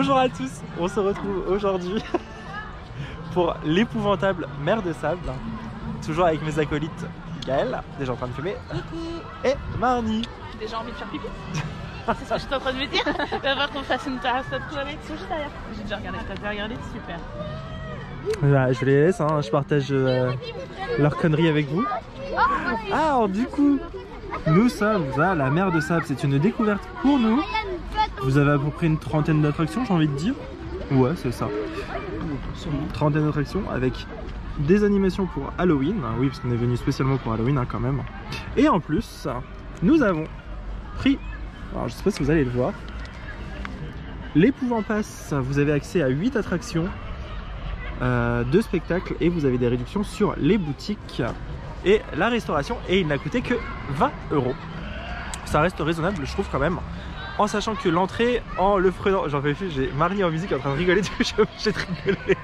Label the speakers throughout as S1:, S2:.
S1: Bonjour à tous, on se retrouve aujourd'hui pour l'épouvantable mer de sable. Toujours avec mes acolytes Gaël, déjà en train de fumer, et Marnie.
S2: Déjà envie de faire pipi. C'est ce que j'étais en train de me dire. Il va falloir qu'on fasse une terrasse de toilette juste derrière. J'ai déjà regardé, t'as déjà regardé, super.
S1: Voilà, je les laisse, hein, je partage leur connerie avec vous. Ah, alors du coup, nous sommes à la mer de sable, c'est une découverte pour nous. Vous avez à peu près une trentaine d'attractions, j'ai envie de dire. Ouais, c'est ça. Une trentaine d'attractions avec des animations pour Halloween. Oui, parce qu'on est venu spécialement pour Halloween hein, quand même. Et en plus, nous avons pris, alors je sais pas si vous allez le voir, l'Épouvanpass. Vous avez accès à 8 attractions, 2 spectacles et vous avez des réductions sur les boutiques et la restauration. Et il n'a coûté que 20 €. Ça reste raisonnable, je trouve quand même. En sachant que l'entrée, en le prenant, j'en fais plus, j'ai Marie en musique en train de rigoler, du coup je suis obligé de rigoler.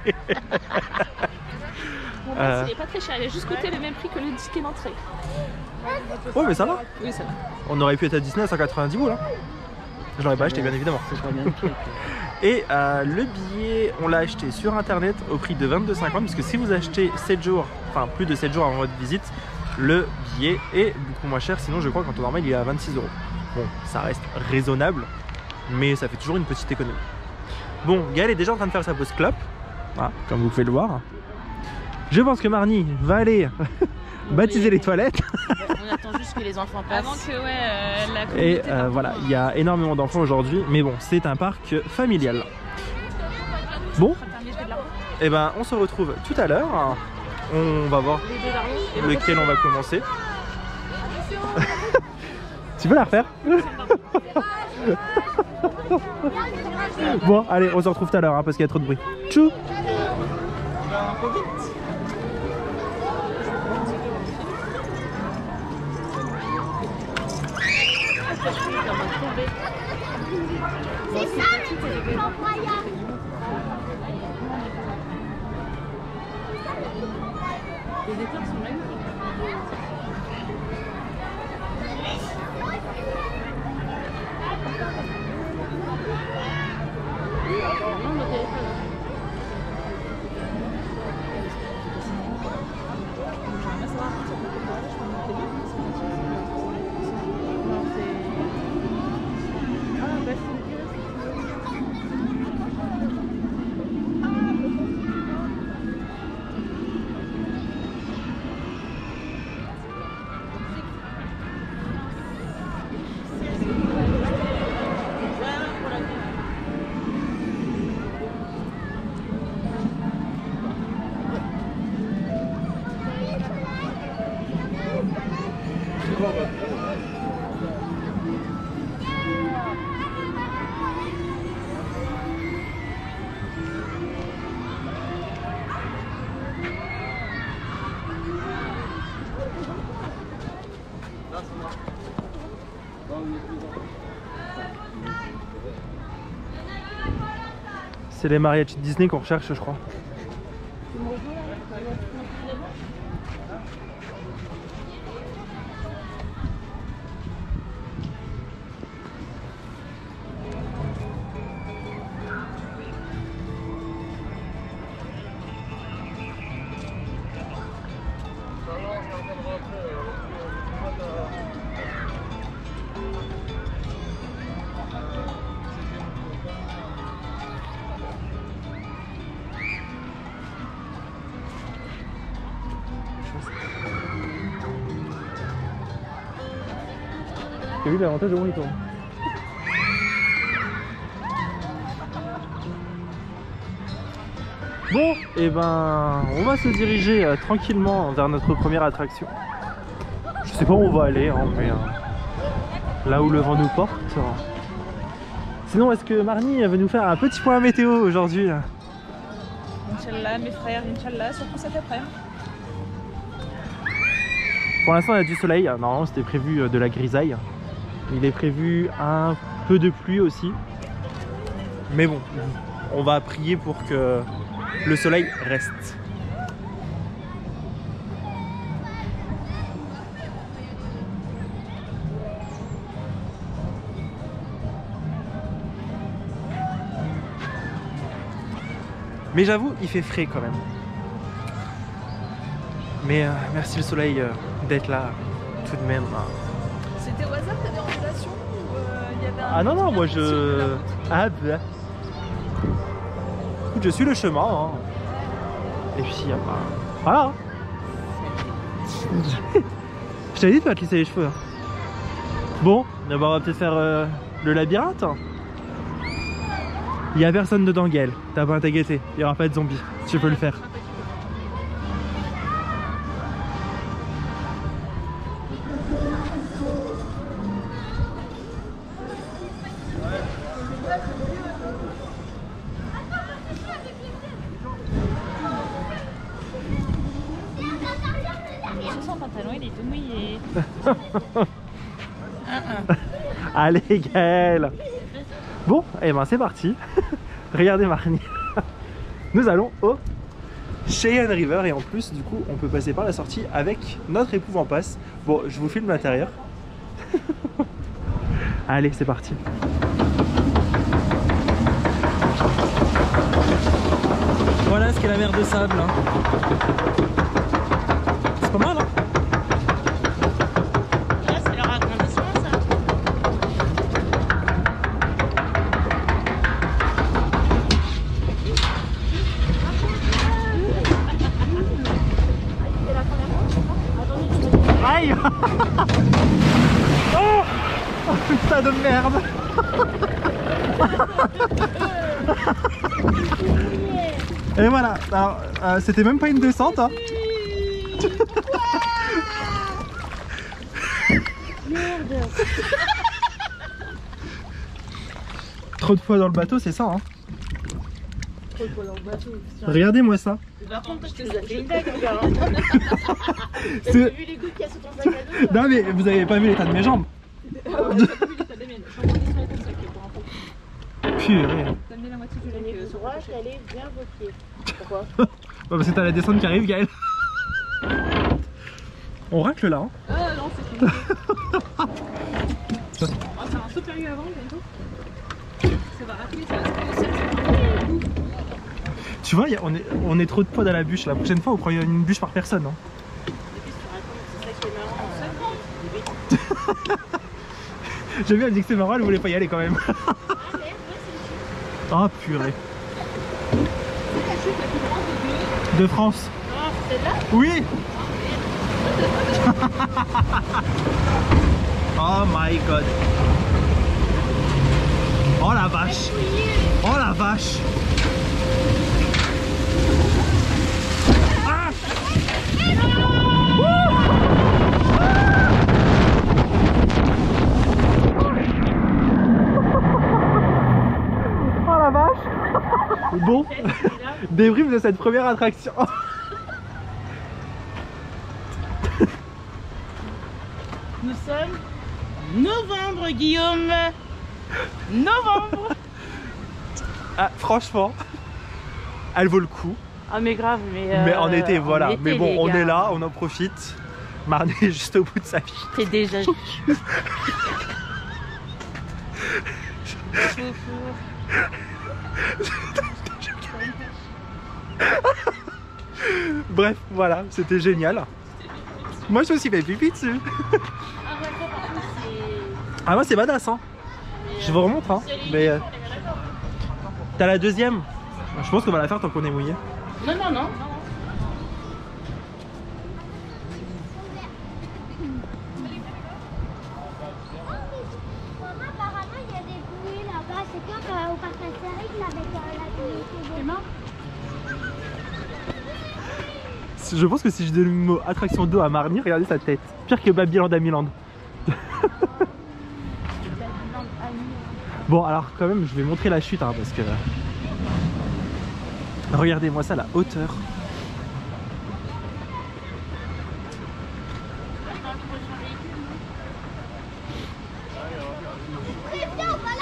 S2: Bon, il n'est pas très cher, il a juste coûté le même prix que le ticket d'entrée.
S1: Ouais, mais ça va.
S2: Oui, ça va.
S1: On aurait pu être à Disney à 190 boules. Hein. Je l'aurais pas acheté, bien évidemment. Et le billet, on l'a acheté sur internet au prix de 22,50 €. Parce que si vous achetez 7 jours, enfin plus de 7 jours avant votre visite, le billet est beaucoup moins cher. Sinon, je crois qu'en temps normal, il est à 26 €. Bon, ça reste raisonnable, mais ça fait toujours une petite économie. Bon, Gaël est déjà en train de faire sa pause clope, voilà, comme vous pouvez le voir. Je pense que Marnie va aller baptiser les toilettes.
S2: On attend juste que les enfants passent. Avant que, la
S1: Et voilà, il y a énormément d'enfants aujourd'hui, mais bon, c'est un parc familial. Bon, et ben on se retrouve tout à l'heure. On va voir lequel on va commencer. Tu peux la refaire? Bon, allez, on se retrouve tout à l'heure hein, parce qu'il y a trop de bruit. Tchou!
S3: C'est ça le incroyable.
S2: Les décors sont magnifiques.
S1: C'est les mariachis de Disney qu'on recherche, je crois. T'as vu l'avantage de mon tourne. Bon, et ben on va se diriger tranquillement vers notre première attraction. Je sais pas où on va aller, hein, mais là où le vent nous porte. Sinon, est-ce que Marnie veut nous faire un petit point météo aujourd'hui?
S2: Inch'Allah, mes frères, Inch'Allah, surtout cet après-midi.
S1: Pour l'instant, il y a du soleil. Normalement, c'était prévu de la grisaille. Il est prévu un peu de pluie aussi. Mais bon, on va prier pour que le soleil reste. Mais j'avoue, il fait frais quand même. Mais merci le soleil d'être là tout de même.
S4: C'était au hasard, t'avais en relation ou il y avait un...
S1: Ah non, non, moi
S4: sur la
S1: je...
S4: route
S1: Ah bah. Écoute, je suis le chemin. Hein. Et puis, voilà. Je t'avais dit de pas te lisser les cheveux. Hein. Bon, on va peut-être faire le labyrinthe. Il y a personne dedans, Gaël. T'as pas à t'inquiéter. Il y aura pas de zombies. Tu peux le faire.
S2: Son pantalon, il est tout mouillé.
S1: Allez, Gaël. Bon, et ben c'est parti. Regardez Marnie. Nous allons au Cheyenne River et en plus, du coup, on peut passer par la sortie avec notre époux en passe. Bon, je vous filme l'intérieur. Allez, c'est parti. Voilà ce qu'est la mer de sable. Hein. C'est pas mal, hein?
S2: Là, c'est leur agrandissement, ça.
S1: Aïe. Oh, putain de merde. Et voilà, alors c'était même pas une descente hein.
S3: Merde.
S1: Trop de fois dans le bateau, c'est ça hein.
S4: Trop de poids dans le bateau.
S1: Regardez-moi ça.
S4: Par contre, je te ai fait une dingue, regarde.
S1: C'est-
S4: T'as vu les gouttes qu'il y a sur ton sac à dos?
S1: Non mais vous avez pas vu l'état de mes jambes.
S4: Ah ouais, j'ai vu l'état des miennes. Je suis en condition avec ton sac pour info.
S1: Purée.
S4: T'as mis la moitié du
S3: Tenez
S4: lac
S3: vos
S4: sur
S3: droits,
S4: ta pochette.
S3: calez bien vos pieds. Pourquoi?
S1: Bah, parce que t'as la descente qui arrive Gaël. On racle là hein.
S4: Ah non, c'est fini. On va faire un saut périlleux avant bientôt. Ça va racler, ça va se passer.
S1: Tu vois, on est trop de poids dans la bûche. La prochaine fois, on prend une bûche par personne. Hein.
S3: C'est ça qui est marrant.
S1: J'ai vu, elle dit que c'est marrant, elle voulait pas y aller quand même. Ah purée.
S4: C'est la chute la plus grande de
S1: De France.
S3: Ah, c'est là?
S1: Oui. Oh my god. Oh la vache. Oh la vache. Ah. Oh la vache. Bon, débrief de cette première attraction.
S2: Nous sommes novembre, Guillaume. Novembre.
S1: Ah, franchement, elle vaut le coup.
S2: Ah mais grave,
S1: Mais en été, voilà.
S2: été,
S1: Mais bon,
S2: les
S1: on
S2: gars.
S1: est là, on en profite. Marnie est juste au bout de sa vie.
S2: C'est déjà
S1: Bref, voilà, c'était génial. Moi, je me suis fait pipi dessus.
S3: Ah, ouais, ça, par contre, c'est.
S1: Ah, moi, c'est badass, hein. Je vous remontre, hein. Mais t'as la deuxième. Je pense qu'on va la faire tant qu'on est mouillé.
S2: Non, non, non.
S3: Maman, apparemment, il y a des bouées là-bas. C'est comme au parc Astérix avec la communauté des mains.
S1: Je pense que si je donne le mot attraction d'eau à Marnie, regardez sa tête. Pire que Babyland à Milan. Bon, alors quand même, je vais montrer la chute, hein, parce que... Regardez-moi ça, la hauteur.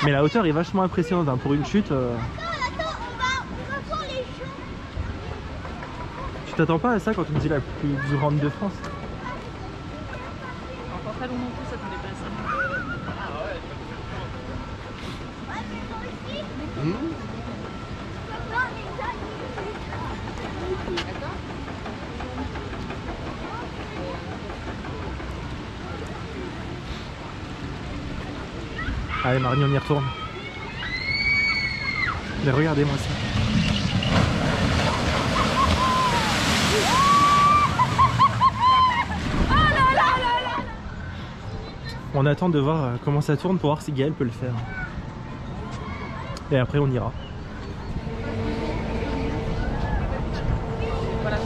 S1: Mais la hauteur est vachement impressionnante hein, pour une chute.
S3: Attends, on va faire les choses.
S1: Tu t'attends pas à ça quand on dit la plus grande de France?
S4: En pantalon non plus, ça tombait pas à ça.
S3: Non,
S1: Allez Marnie, on y retourne. Mais regardez-moi ça. On attend de voir comment ça tourne pour voir si Gaël peut le faire. Et après on ira.
S2: Voilà.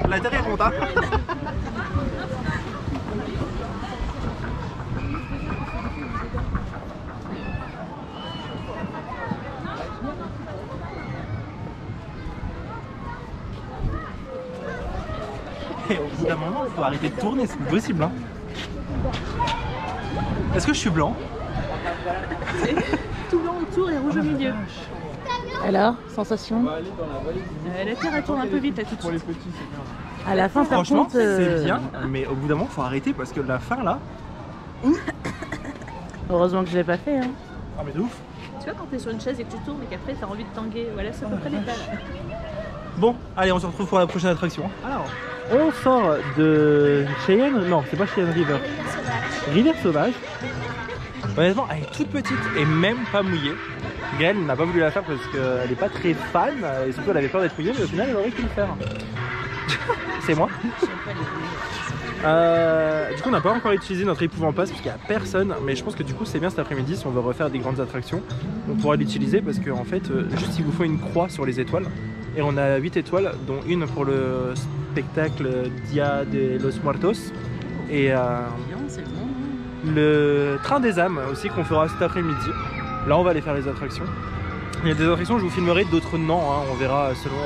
S1: La terre est ronde, hein. Et au bout d'un moment, il faut arrêter de tourner, c'est plus possible. Hein. Est-ce que je suis blanc?
S2: Tout blanc autour et rouge au milieu. Alors, sensation? La terre elle tourne un peu vite là tout de suite. À la fin, par
S1: franchement,
S2: contre,
S1: c'est bien, mais au bout d'un moment, il faut arrêter parce que la fin là.
S2: Heureusement que je l'ai pas fait. Hein.
S1: Ah, mais de ouf!
S2: Tu vois, quand t'es sur une chaise et que tu tournes et qu'après t'as envie de tanguer, voilà, c'est à peu près l'état là.
S1: Bon, allez, on se retrouve pour la prochaine attraction. Alors, on sort de Cheyenne, non, c'est pas Cheyenne River. Rivière Sauvage. Honnêtement, elle est toute petite et même pas mouillée. Gaëlle n'a pas voulu la faire parce qu'elle n'est pas très fan et surtout elle avait peur d'être mouillée, mais au final elle aurait pu le faire. C'est moi. Du coup on n'a pas encore utilisé notre épouvant passe parce qu'il n'y a personne, mais je pense que du coup c'est bien cet après-midi si on veut refaire des grandes attractions, on pourra l'utiliser parce qu'en fait juste il vous faut une croix sur les étoiles et on a 8 étoiles dont une pour le spectacle Dia de los Muertos et le train des âmes aussi qu'on fera cet après-midi. Là on va aller faire les attractions. Il y a des attractions que je vous filmerai, d'autres non, hein. On verra selon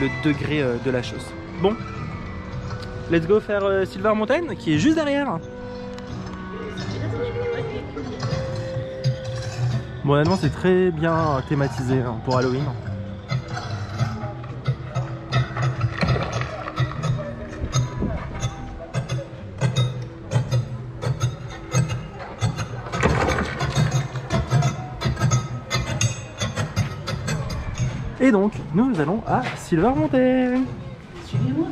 S1: le degré de la chose. Bon, let's go faire Silver Mountain qui est juste derrière. Bon honnêtement c'est très bien thématisé hein, pour Halloween. Et donc, nous allons à Silver Mountain.
S2: Suivez-moi.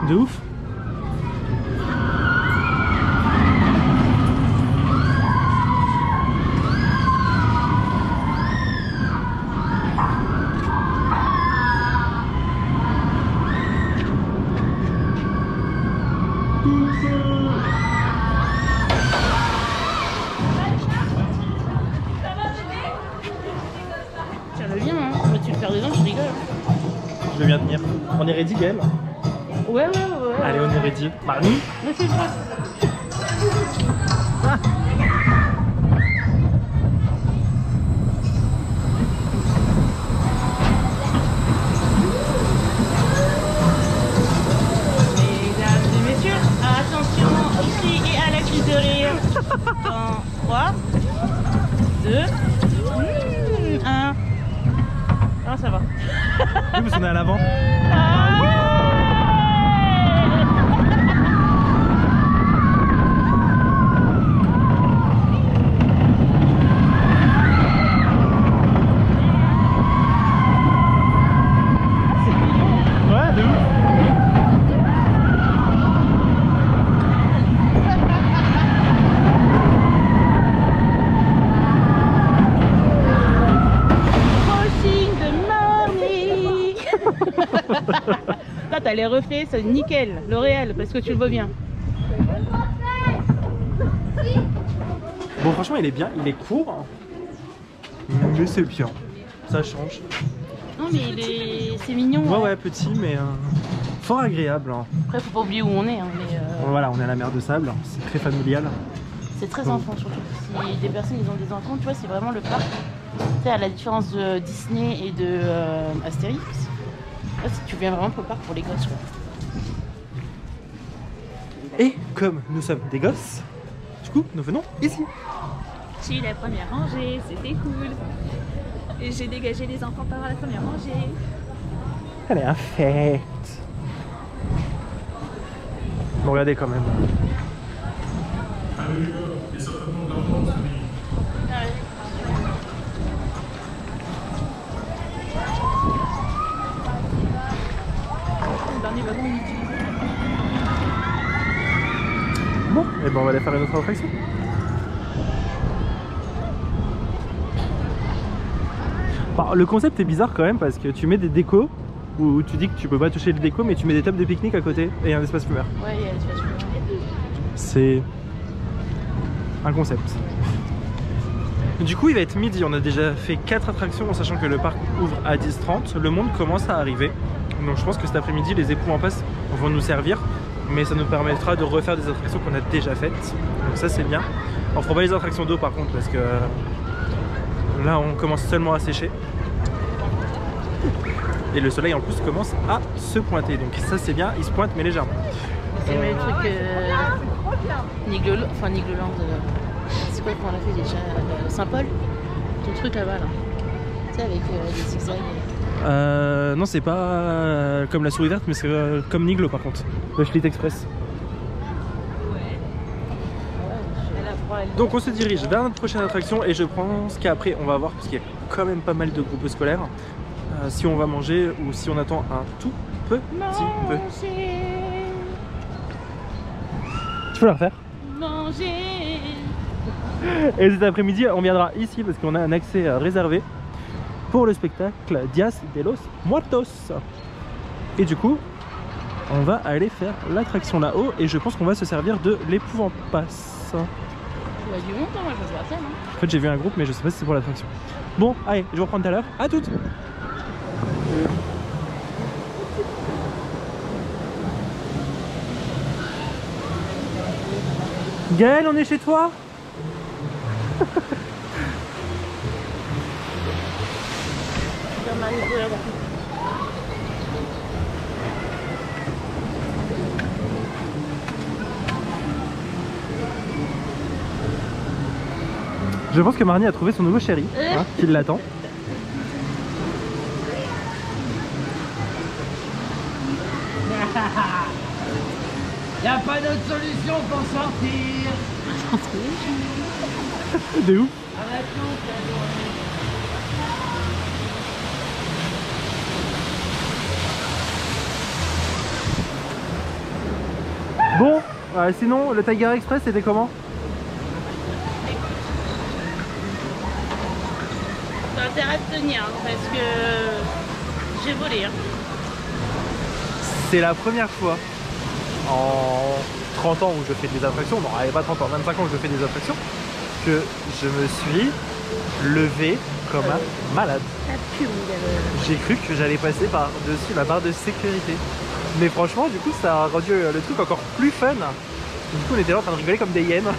S1: De ouf.
S2: Ça va bien, hein. Moi, tu le perds dedans, je rigole.
S1: Je vais bien tenir. On est ready, Gaël?
S2: Ouais.
S1: Allez, on est ready. Marnie?
S2: Monsieur le prof. Mesdames et messieurs, attention ici et à la crise de rire. Dans 3, 2, 1. Ah, ça va.
S1: Oui, parce qu'on est à l'avant. Ouais, de ouf.
S2: Crossing the morning. Là, t'as les reflets, c'est nickel. L'Oréal, parce que tu le vois bien.
S1: Bon, franchement, il est bien. Il est court. Mais c'est bien. Ça change.
S2: Non, mais c'est mignon.
S1: Ouais, petit, mais fort agréable. Hein.
S2: Après, faut pas oublier où on est. Hein, mais,
S1: Voilà, on est à la mer de sable. C'est très familial.
S2: c'est très enfant, surtout. Si des personnes ils ont des enfants, tu vois, c'est vraiment le parc. Tu sais, à la différence de Disney et de Astérix, là, tu viens vraiment pour le parc pour les gosses. Quoi.
S1: Et comme nous sommes des gosses, du coup, nous venons ici.
S4: J'ai eu la première rangée, c'était cool. Et j'ai dégagé les enfants par la première rangée.
S1: Elle est infecte. Bon, regardez quand même.
S4: Le dernier wagon inutilisé.
S1: Bon, et ben on va aller faire une autre attraction. Bon, le concept est bizarre quand même parce que tu mets des décos où tu dis que tu peux pas toucher le déco mais tu mets des tables de pique-nique à côté et un espace fumeur.
S2: Ouais, il y a l'espace fumeur.
S1: C'est un concept. Du coup il va être midi, on a déjà fait 4 attractions en sachant que le parc ouvre à 10h30. Le monde commence à arriver. Donc je pense que cet après-midi les époux en passe vont nous servir. Mais ça nous permettra de refaire des attractions qu'on a déjà faites. Donc ça c'est bien. On fera pas les attractions d'eau par contre parce que là on commence seulement à sécher. Et le soleil en plus commence à se pointer. Donc ça c'est bien, il se pointe mais légèrement.
S2: C'est le même truc Nigloland. C'est quoi qu'on a fait déjà Saint-Paul. Ton truc là-bas là. Tu sais avec des zigzags.
S1: Non c'est pas comme la souris verte mais c'est comme Niglo par contre. Le Schlitt Express. Donc on se dirige vers notre prochaine attraction et je pense qu'après on va voir parce qu'il y a quand même pas mal de groupes scolaires. Si on va manger ou si on attend un tout petit peu. Tu peux la refaire?
S2: Manger.
S1: Et cet après-midi on viendra ici parce qu'on a un accès réservé pour le spectacle Dias de los Muertos. Et du coup on va aller faire l'attraction là-haut et je pense qu'on va se servir de l'épouvant passe.
S2: Il y a du monde, hein, moi je vois ça, non?
S1: En fait j'ai vu un groupe mais je sais pas si c'est pour l'attraction. Bon allez, je vous reprends tout à l'heure, à toutes. Gaël, on est chez toi? Je pense que Marnie a trouvé son nouveau chéri, hein, qui l'attend.
S5: Y'a pas d'autre solution pour sortir.
S1: De où? Bon, sinon le Tiger Express c'était comment?
S2: T'as intérêt de tenir hein, parce que j'ai volé. Hein.
S1: C'est la première fois en 30 ans où je fais des attractions, non, allez pas 30 ans, 25 ans où je fais des attractions, que je me suis levé comme un malade. J'ai cru que j'allais passer par-dessus la barre de sécurité. Mais franchement, du coup, ça a rendu le truc encore plus fun. Du coup, on était là en train de rigoler comme des hyènes.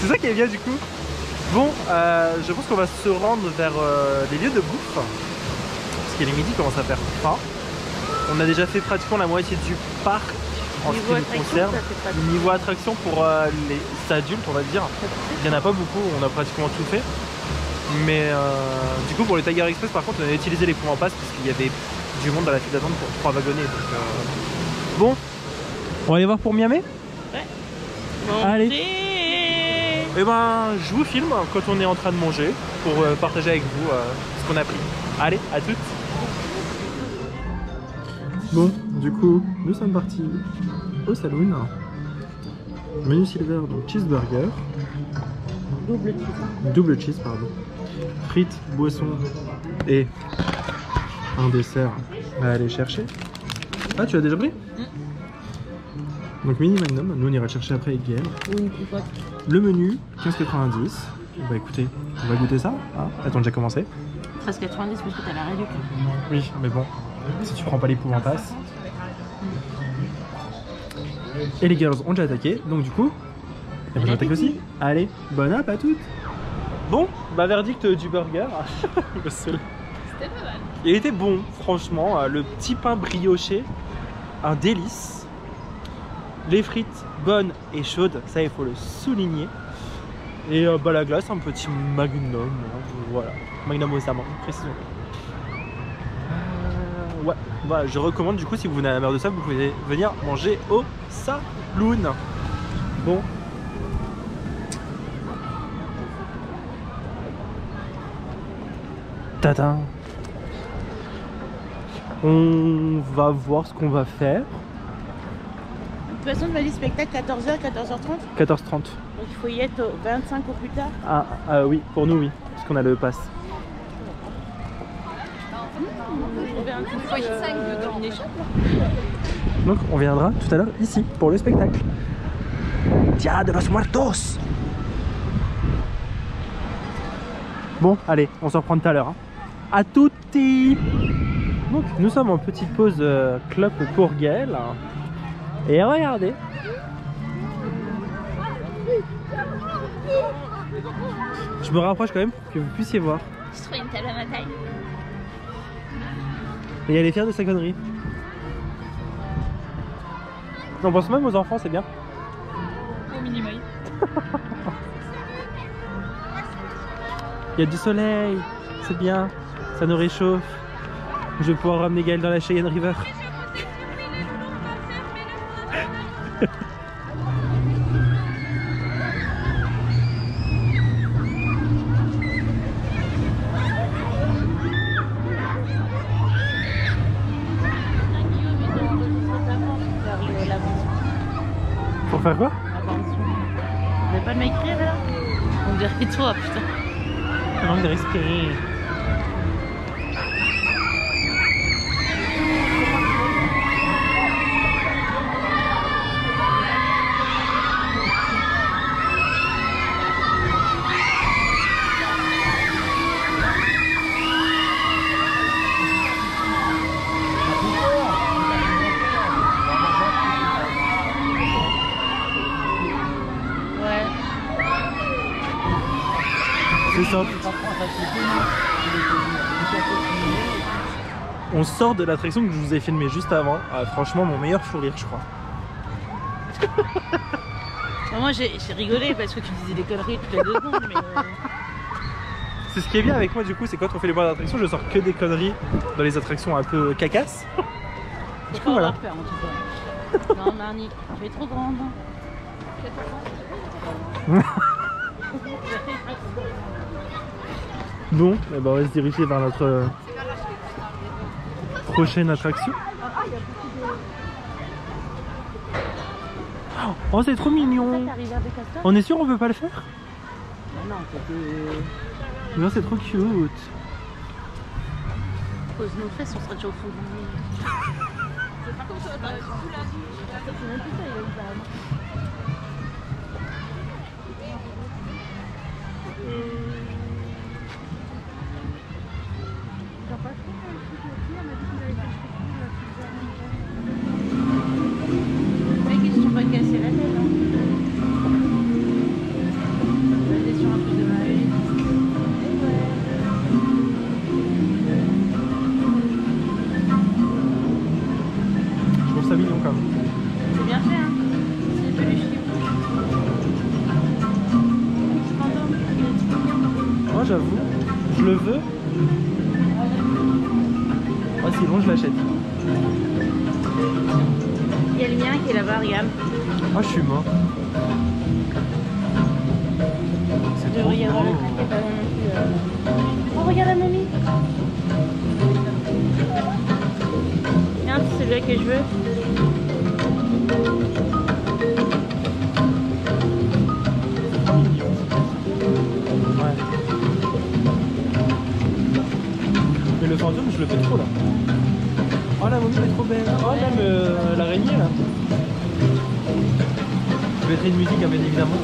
S1: C'est ça qui est bien du coup. Bon, je pense qu'on va se rendre vers des lieux de bouffe. Parce qu'il est midi, commence à faire faim. On a déjà fait pratiquement la moitié du parc en ce qui nous concerne. Niveau attraction pour les adultes, on va dire, il n'y en a pas beaucoup, on a pratiquement tout fait. Mais du coup, pour le Tiger Express, par contre, on a utilisé les points en passe parce qu'il y avait du monde dans la file d'attente pour 3 wagonnets. Donc, bon, on va aller voir pour Miami?
S2: Ouais.
S1: Allez. Et ben, je vous filme quand on est en train de manger pour partager avec vous ce qu'on a pris. Allez, à toutes. Bon, du coup, nous sommes partis au saloon. Menu silver, donc cheeseburger. Double cheese, pardon. Frites, boissons et un dessert à aller chercher. Ah, tu l'as déjà pris? Donc mini magnum, nous on ira le chercher après avec Gaël. Le menu, 15,90. Bah écoutez, on va goûter ça. Ah, attends, déjà commencé.
S2: 13,90 parce que t'as la réduction.
S1: Oui, mais bon, si tu prends pas l'épouvantasse. Et les girls ont déjà attaqué, donc du coup, elles vont attaquer aussi. Allez, bonne app à toutes. Bon, bah verdict du burger. Le seul.
S2: C'était pas mal.
S1: Il était bon, franchement. Le petit pain brioché, un délice. Les frites bonnes et chaudes, ça il faut le souligner. Et bah la glace, un petit magnum, voilà. Magnum au salmon, précision. Ouais, voilà, je recommande du coup si vous venez à la mer de Sable, vous pouvez venir manger au saloon. Bon. Tadam. On va voir ce qu'on va faire.
S2: De toute façon, tu m'as dit spectacle 14h, 14h30.
S1: 14h30.
S2: Donc il faut y être au 25 au plus tard.
S1: Ah, oui, pour nous oui, parce qu'on a le pass. Donc on viendra tout à l'heure ici pour le spectacle. Dia de los Muertos. Bon, allez, on se reprend tout à l'heure. Hein. À tutti. Donc nous sommes en petite pause clope pour Gaël. Et regardez. Je me rapproche quand même pour que vous puissiez voir.
S2: Je trouve une table à ma taille.
S1: Et elle est fière de sa connerie. On pense même aux enfants, c'est bien.
S2: Au minimum.
S1: Il y a du soleil, c'est bien, ça nous réchauffe. Je vais pouvoir ramener Gaël dans la Cheyenne River. Pour faire quoi?
S2: Vous n'avez pas de m'écrire là? On dirait toi, putain.
S1: Manque de respect. top. On sort de l'attraction que je vous ai filmé juste avant. Ah, franchement, mon meilleur fou rire, je crois.
S2: Moi, j'ai rigolé parce que tu disais des conneries toutes les 2 secondes. Mais
S1: c'est ce qui est bien avec moi, du coup, c'est quand on fait les boîtes d'attraction, je sors que des conneries dans les attractions un peu cacasses. Du coup, voilà.
S2: Peur, en tout cas. Non, Marnie, tu es trop grande.
S1: Bon, eh ben, on va se diriger vers notre prochaine attraction. Oh, c'est trop mignon. On est sûr on peut pas le faire?
S2: Non,
S1: non, c'est trop cute.
S2: Pose nos fesses, on sera déjà au fond du lit. C'est pas comme ça, t'as tout la vie. C'est même plus ça, il y a une dame. Les mecs, ils se sont pas cassés la tête, hein. On est sur un truc de magie.
S1: Je trouve ça mignon quand même.
S2: C'est bien fait, hein. C'est des peluches qui bougent.
S1: Moi, j'avoue, je le veux. Oh, sinon, je l'achète.
S2: Il y a le mien qui est là-bas, regarde.
S1: Oh, je suis mort. C'est trop
S2: devrait y avoir le
S1: beau.
S2: truc qui est pas long non plus. Oh, regarde la momie. Regarde, c'est celui-là que je veux.
S1: Ouais. Mais le fantôme, je le fais trop là. Oh, la momie elle est trop belle. Oh, même l'araignée là. Je vais mettre une musique, hein, bien évidemment.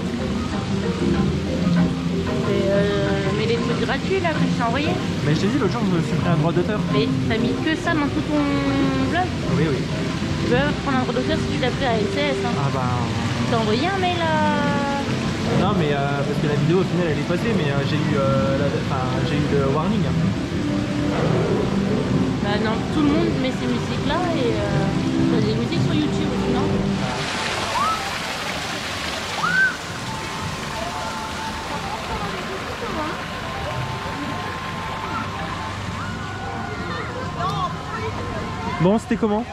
S2: Mais les trucs gratuits là que je t'ai envoyé.
S1: Mais je t'ai dit l'autre jour, je me suis pris un droit d'auteur.
S2: Mais t'as mis que ça dans tout ton blog.
S1: Oui, oui.
S2: Tu peux prendre un droit d'auteur si tu l'as pris à LCS. Hein.
S1: Ah bah.
S2: T'as envoyé un mail à.
S1: Non, mais parce que la vidéo au final elle est passée, mais j'ai eu, j'ai eu le warning.
S2: Bah non, tout le monde met ces musiques là et t'as des musiques sur YouTube aussi, non?
S1: Bon, c'était comment?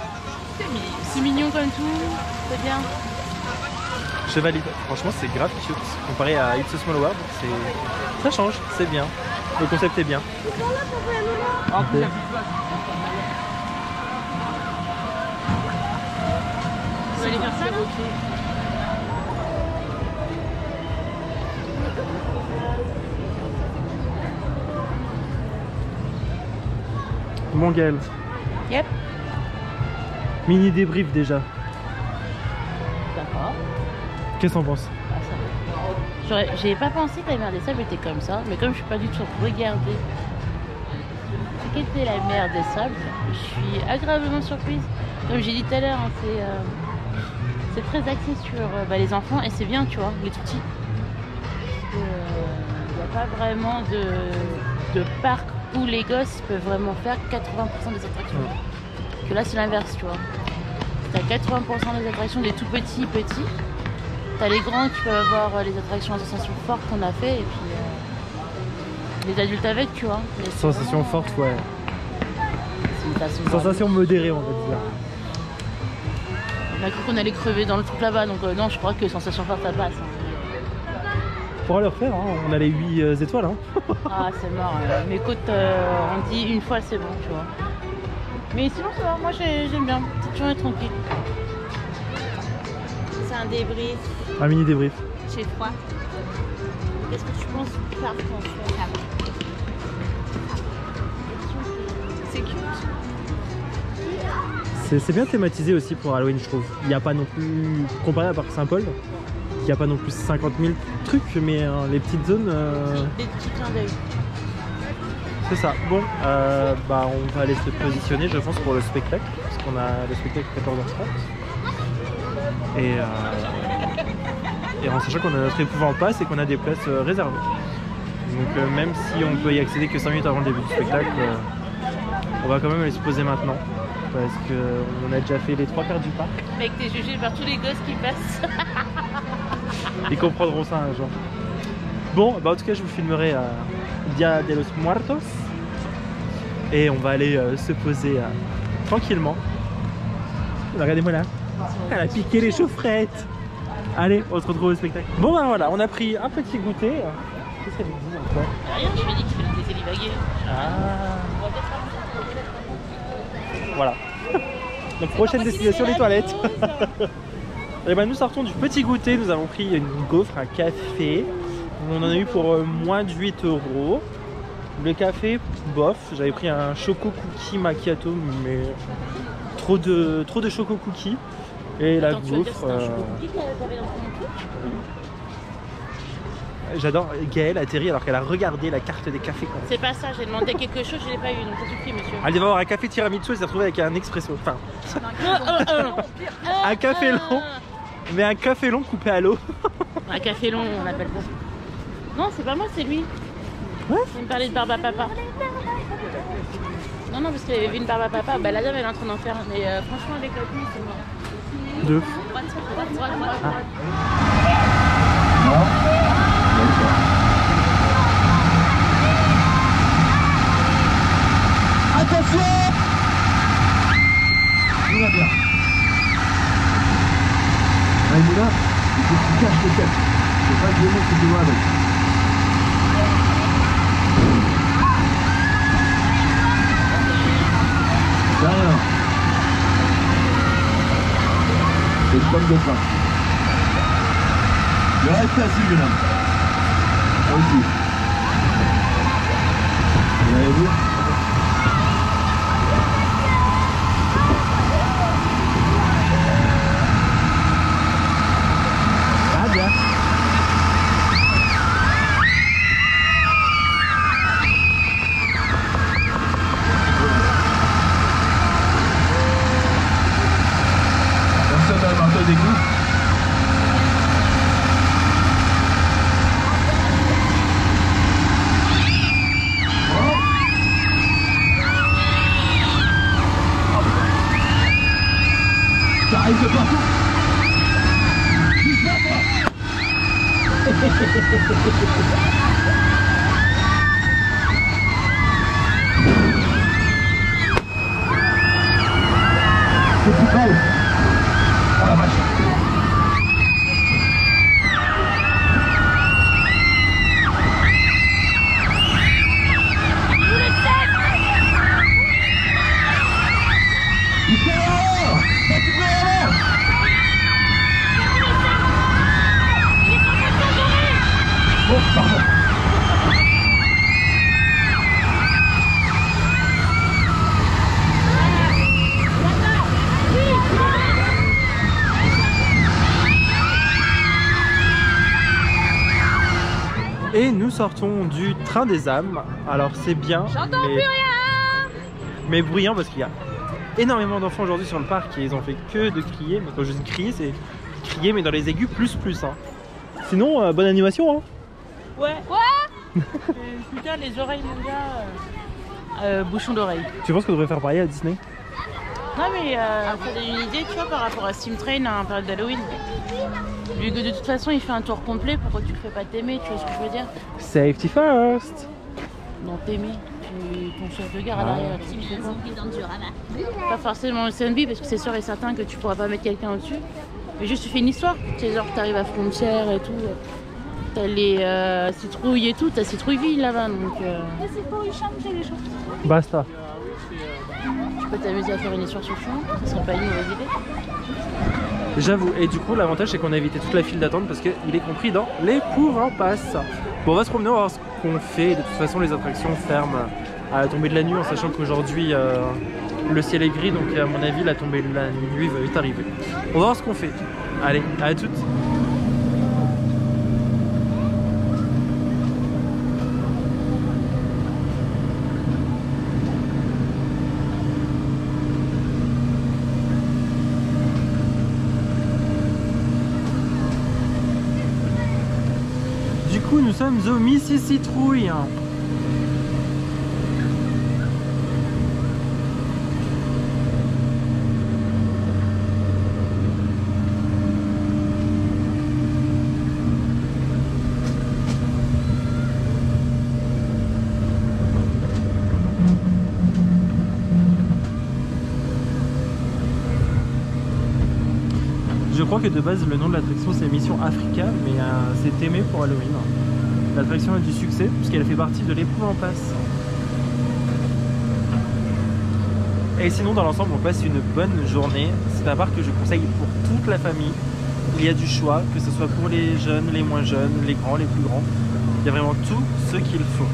S2: C'est mignon comme tout, c'est bien.
S1: Je valide. Franchement, c'est grave cute. Comparé à It's a Small World, ça change, c'est bien. Le concept est bien. Okay.
S2: On va aller faire ça là?
S1: Bon, Gaël.
S2: Yep.
S1: Mini débrief déjà.
S2: D'accord.
S1: Qu'est-ce qu'on pense?
S2: J'avais pas pensé que la mer des sables était comme ça, mais comme je suis pas du tout regardée ce qu'était la mer des sables, je suis agréablement surprise. Comme j'ai dit tout à l'heure, hein, c'est très axé sur les enfants et c'est bien, tu vois, les tout petits. Il n'y a pas vraiment de parc où les gosses peuvent vraiment faire 80% des attractions. Que là, c'est l'inverse, tu vois. T'as 80% des attractions des tout petits. T'as les grands qui peuvent avoir les attractions à sensations fortes qu'on a fait et puis les adultes avec, tu vois.
S1: Sensation forte, ouais.
S2: Sensation
S1: modérée, on va dire.
S2: On a cru qu'on allait crever dans le truc là-bas, donc non, je crois que sensation forte ça passe. Hein.
S1: On pourra le refaire, hein. On a les 8 étoiles. Hein.
S2: Ah, c'est mort. Mes côtes, on dit une fois, c'est bon, tu vois. Mais sinon, ça va, moi j'aime bien. Petite journée tranquille. C'est un débrief.
S1: Un mini débrief.
S2: Chez toi. Qu'est-ce que tu penses du parc en fait? C'est cute.
S1: C'est bien thématisé aussi pour Halloween, je trouve. Il n'y a pas non plus, comparé à Parc Saint-Paul, il n'y a pas non plus 50 000 trucs, mais les petites zones.
S2: Des petits clins d'œil.
S1: C'est ça. Bon, on va aller se positionner, je pense, pour le spectacle, parce qu'on a le spectacle 14h30. Et en sachant qu'on a notre épouvant passe et qu'on a des places réservées. Donc même si on peut y accéder que 5 minutes avant le début du spectacle, on va quand même aller se poser maintenant. Parce qu'on a déjà fait les 3 quarts du parc.
S2: Mec, t'es jugé par tous les gosses qui passent.
S1: Ils comprendront ça un jour. Bon, bah en tout cas, je vous filmerai à Dia de los Muertos. Et on va aller se poser tranquillement. Regardez-moi là. Elle a piqué les chaufferettes. Allez, on se retrouve au spectacle. Bon, bah voilà, on a pris un petit goûter. Qu'est-ce qu'elle dit encore?
S2: Rien, je lui ai dit qu'il fallait des élivaguer.
S1: Ah. Voilà. Donc prochaine destination, les toilettes. Et ben nous sortons du petit goûter. Nous avons pris une gaufre, un café. On en a eu pour moins de 8 €. Le café, bof. J'avais pris un choco cookie macchiato, mais trop de choco cookie. Et la gaufre. J'adore. Gaëlle atterrit alors qu'elle a regardé la carte des cafés.
S2: C'est pas ça, j'ai demandé quelque chose, je l'ai pas eu, donc ça suffit, monsieur.
S1: Elle devait avoir un café tiramisu, elle s'est retrouvée avec un expresso. Enfin, un café long, mais un café long coupé à l'eau.
S2: Un café long, on appelle ça. Non, c'est pas moi, c'est lui.
S1: Ouais.
S2: Il me parlait de barbe à papa. Non, parce qu'il avait vu une barbe à papa. Bah, la dame, elle est en train d'en faire. Mais franchement, avec la pluie, c'est mort.
S1: Deux.
S5: Attention! Tout va bien. Là, il faut que tu caches le tête. C'est pas le démon que tu vois avec. Derrière. C'est le pomme de pain. Le reste assis, jeune homme. Aussi. Vous l'avez vu? Ah bien. Personne n'a le marteau d'égout? Ça arrive de partout. C'est plus calme. Oh la vache. Il fait l'erreur. Ça tu peux l'erreur. Oh, pardon.
S1: Et nous sortons du train des âmes. Alors c'est bien, mais bruyant parce qu'il y a énormément d'enfants aujourd'hui sur le parc et ils ont fait que de crier. Mais quand je dis crier, c'est crier mais dans les aigus plus. Hein. Sinon, bonne animation. Hein.
S2: Ouais. Putain, les oreilles, mon gars. Bouchon d'oreille.
S1: Tu penses qu'on devrait faire pareil à Disney?
S2: Non, mais ça donne une idée, tu vois, par rapport à Steam Train à un période d'Halloween. Vu que de toute façon, il fait un tour complet, pourquoi tu le fais pas t'aimer, tu vois ce que je veux dire?
S1: Safety first.
S2: Non, t'aimer. Ton chef de gare à l'arrière, tu fais quoi? Pas forcément le CNB, parce que c'est sûr et certain que tu pourras pas mettre quelqu'un au-dessus. Mais juste, tu fais une histoire. Tu sais, genre, t'arrives à Frontière et tout. T'as les citrouilles et tout, t'as Citrouilleville là-bas, donc...
S1: Basta.
S2: Tu peux t'amuser à faire une histoire sur le chemin, ça serait pas une mauvaise idée.
S1: J'avoue, et du coup l'avantage c'est qu'on a évité toute la file d'attente parce qu'il est compris dans les pour un pass. Bon, on va se promener, on va voir ce qu'on fait. De toute façon les attractions ferment à la tombée de la nuit en sachant qu'aujourd'hui le ciel est gris, donc à mon avis la tombée de la nuit va vite arriver. On va voir ce qu'on fait. Allez, à toutes. sommes au Mississitrouille. Je crois que de base le nom de l'attraction c'est Mission Africa, mais c'est aimé pour Halloween. L'attraction a du succès puisqu'elle fait partie de l'épreuve en passe. Et sinon dans l'ensemble on passe une bonne journée. C'est un parc que je conseille pour toute la famille. Il y a du choix, que ce soit pour les jeunes, les moins jeunes, les grands, les plus grands. Il y a vraiment tout ce qu'il faut.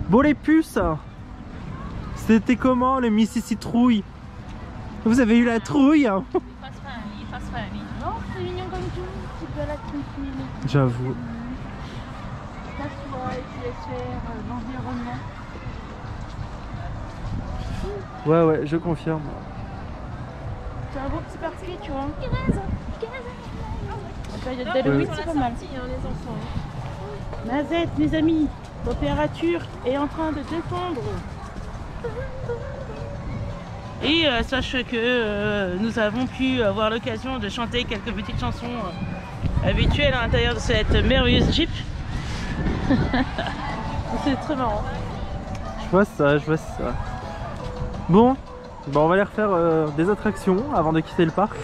S1: Bon les puces, c'était comment le Mississitrouille? Vous avez eu la trouille?
S2: Il fasse pas un lit.
S3: Non, c'est mignon comme tout. Tu peux la tranquille.
S1: J'avoue.
S3: T'assois et tu laisses faire l'environnement.
S1: Ouais, je confirme.
S2: C'est un beau petit parti, tu vois. La période d'Halloween, c'est pas mal. Les enfants. Mazette, mes amis, température est en train de descendre. Et sache que nous avons pu avoir l'occasion de chanter quelques petites chansons habituelles à l'intérieur de cette merveilleuse Jeep. C'est très marrant.
S1: Je vois ça. Bon, on va aller refaire des attractions avant de quitter le parc.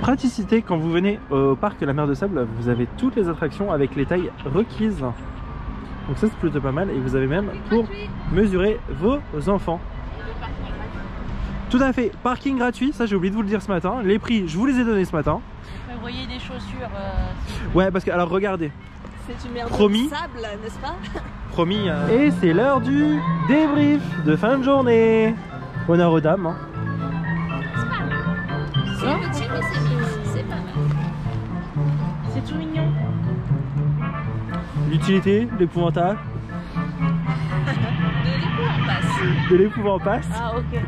S1: Praticité, quand vous venez au parc La Mer de Sable, vous avez toutes les attractions avec les tailles requises. Donc ça c'est plutôt pas mal et vous avez même pour mesurer vos enfants. Tout à fait, parking gratuit, ça j'ai oublié de vous le dire ce matin. Les prix, je vous les ai donnés ce matin.
S2: Vous voyez des chaussures.
S1: Ouais, parce que alors regardez.
S4: C'est une mer de
S1: Promis.
S4: sable, n'est-ce pas?
S1: Promis. Et c'est l'heure du débrief de fin de journée. Honneur aux dames. Hein.
S2: C'est petit, mais c'est pas mal. C'est tout mignon.
S1: L'utilité, l'épouvantable. De l'épouvant passe.
S2: Ah ok.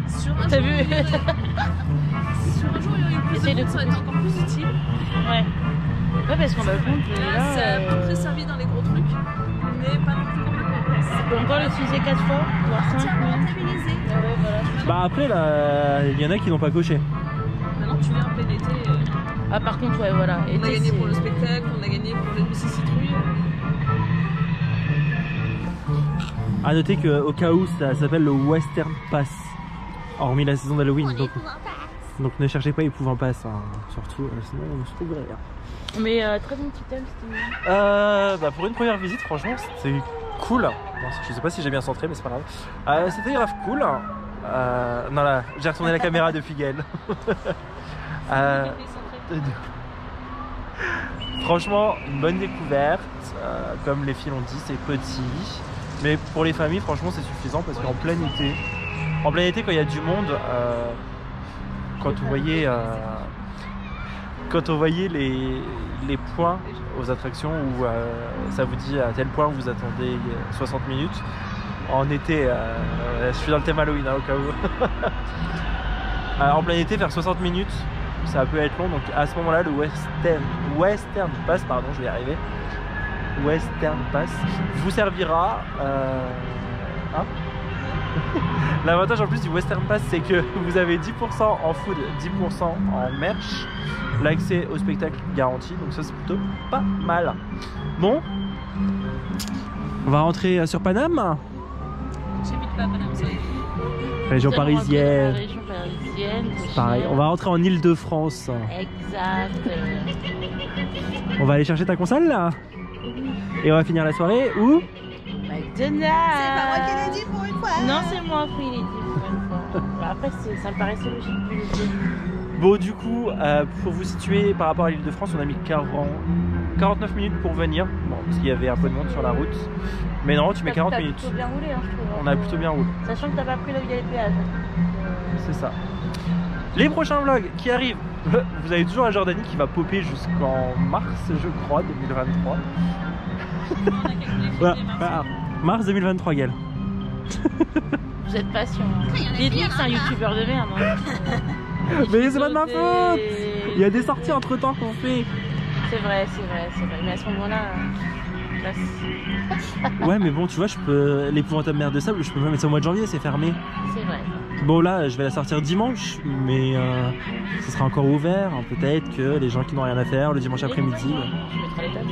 S4: T'as
S2: vu?
S4: Sur un jour, il y aurait eu plus de monde, ça aurait été encore plus utile.
S2: Ouais. Ouais, parce qu'on va compte.
S4: Là, c'est à peu près servi dans les gros trucs, mais pas non plus complètement en place.
S2: On peut encore l'utiliser 4 fois, voire 5.
S4: Entièrement utilisé.
S2: Ouais, voilà.
S1: Bah après là, il y en a qui n'ont pas coché.
S4: Maintenant, tu viens en plein été.
S2: Ah par contre, ouais, voilà.
S4: On a gagné pour le spectacle, on a gagné pour les Lucie Citrouille.
S1: A noter qu'au cas où ça s'appelle le Western Pass, hormis la saison d'Halloween. Donc ne cherchez pas épouvant pass, hein. Surtout sinon on se trouverait rien.
S2: Mais très bon petit thème, c'était mignon.
S1: Bah pour une première visite, franchement, c'était cool. Bon, je sais pas si j'ai bien centré, mais c'est pas grave. C'était grave cool. Non là, j'ai retourné la caméra depuis Gaël. Franchement, une bonne découverte. Comme les filles l'ont dit, c'est petit. Mais pour les familles, franchement, c'est suffisant parce qu'en plein été, quand il y a du monde, quand on voyait les points aux attractions où ça vous dit à tel point vous attendez 60 minutes, en été, je suis dans le thème Halloween hein, au cas où. En plein été, faire 60 minutes, ça peut être long. Donc à ce moment-là, le Western Pass, pardon, je vais y arriver. Western Pass vous servira. Hein. L'avantage en plus du Western Pass, c'est que vous avez 10% en food, 10% en merch, l'accès au spectacle garanti, donc ça c'est plutôt pas mal. Bon, on va rentrer sur Paname.
S4: J'habite pas à Paname, ça.
S1: Région parisienne.
S2: Région parisienne.
S1: C'est pareil, on va rentrer en Île-de-France.
S2: Exact.
S1: On va aller chercher ta console là. Et on va finir la soirée où?
S2: McDonald's.
S4: C'est pas moi qui l'ai dit pour une fois.
S2: Non, c'est moi qui l'ai dit pour une fois. Après, ça me paraissait logique.
S1: Bon, du coup, pour vous situer par rapport à l'Île-de-France, on a mis 49 minutes pour venir. Bon, parce qu'il y avait un peu de monde sur la route. Mais non, tu mets 40 minutes.
S2: Plutôt bien roulé, hein, je trouve.
S1: On a plutôt bien roulé.
S2: Sachant que t'as pas pris la via les péages.
S1: C'est ça. Les prochains vlogs qui arrivent, vous avez toujours la Jordanie qui va popper jusqu'en mars, je crois, 2023. Voilà. Mars 2023, Gaël.
S2: Vous êtes patient. Dites-lui que c'est un youtubeur de merde. Hein.
S1: Mais c'est pas de ma faute. Il y a des sorties entre temps qu'on fait.
S2: C'est vrai. Mais à ce moment-là,
S1: ouais, mais bon, tu vois, je peux. L'épouvantable mer de sable, je peux même mettre ça au mois de janvier, c'est fermé.
S2: C'est vrai.
S1: Bon, là, je vais la sortir dimanche, mais ce sera encore ouvert. Peut-être que les gens qui n'ont rien à faire le dimanche après-midi.
S2: Je mettrai les dates.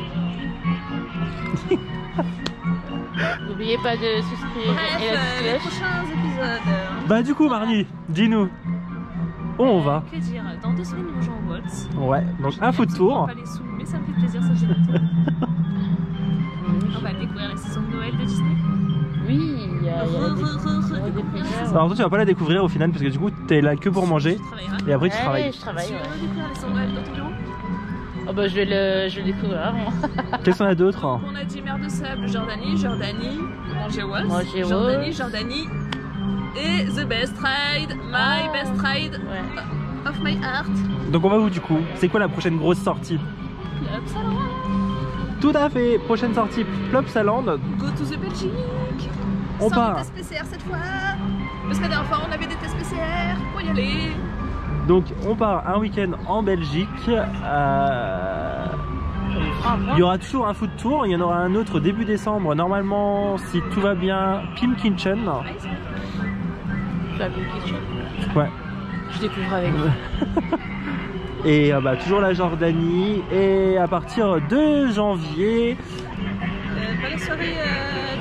S2: N'oubliez pas de souscrire et la petite
S4: les
S2: cloche.
S4: prochains épisodes.
S1: Bah, du coup, Marnie, dis-nous. Où on va?
S4: Que dire? Dans 2 semaines, nous jouons au Waltz.
S1: Ouais, donc un foot tour.
S4: Pas les sous, mais ça me fait plaisir, ça j'ai longtemps. On va découvrir la saison de Noël de Disney.
S2: Oui, il y a des premières.
S1: Alors toi tu vas pas la découvrir au final parce que du coup t'es là que pour manger
S4: Tu travailleras.
S1: et après tu travailles.
S2: Je travaille,
S4: Tu
S2: ouais.
S4: veux découvrir la saison de Noël dans ton bureau?
S2: Oh bah je vais le découvrir avant.
S1: Qu'est-ce qu'on a d'autre?
S4: On a dit mer de sable, Jordanie, manger Waltz,
S2: Manger
S4: Jordanie et The Best Ride, My Best Ride
S2: Ouais.
S4: of My Heart.
S1: Donc on va où du coup? C'est quoi la prochaine grosse sortie?
S4: Plopsaland.
S1: Tout à fait, prochaine sortie Plopsaland.
S4: Go to the Belgique.
S1: On
S4: Sans
S1: part.
S4: les tests PCR cette fois. Parce que la dernière fois on avait des tests PCR. Faut y aller.
S1: Donc on part un week-end en Belgique. Il y aura toujours un food tour, il y en aura un autre début décembre, normalement, si tout va bien, Pim Kitchen.
S2: La Pim Kitchen.
S1: Ouais.
S2: Je découvre avec vous.
S1: Et bah, toujours la Jordanie. Et à partir de janvier...
S4: Pas la soirée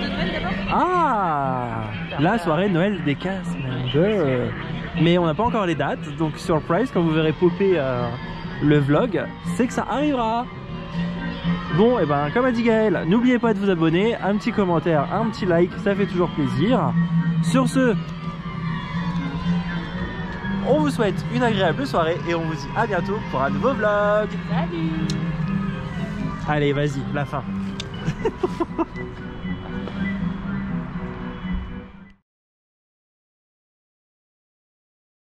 S4: de Noël d'abord?
S1: Ah, la soirée de Noël des Castmembers. Mais on n'a pas encore les dates, donc surprise, quand vous verrez popper le vlog, c'est que ça arrivera. Bon, et ben comme a dit Gaël, n'oubliez pas de vous abonner, un petit commentaire, un petit like, ça fait toujours plaisir. Sur ce, on vous souhaite une agréable soirée et on vous dit à bientôt pour un nouveau vlog.
S2: Salut.
S1: Allez, vas-y, la fin.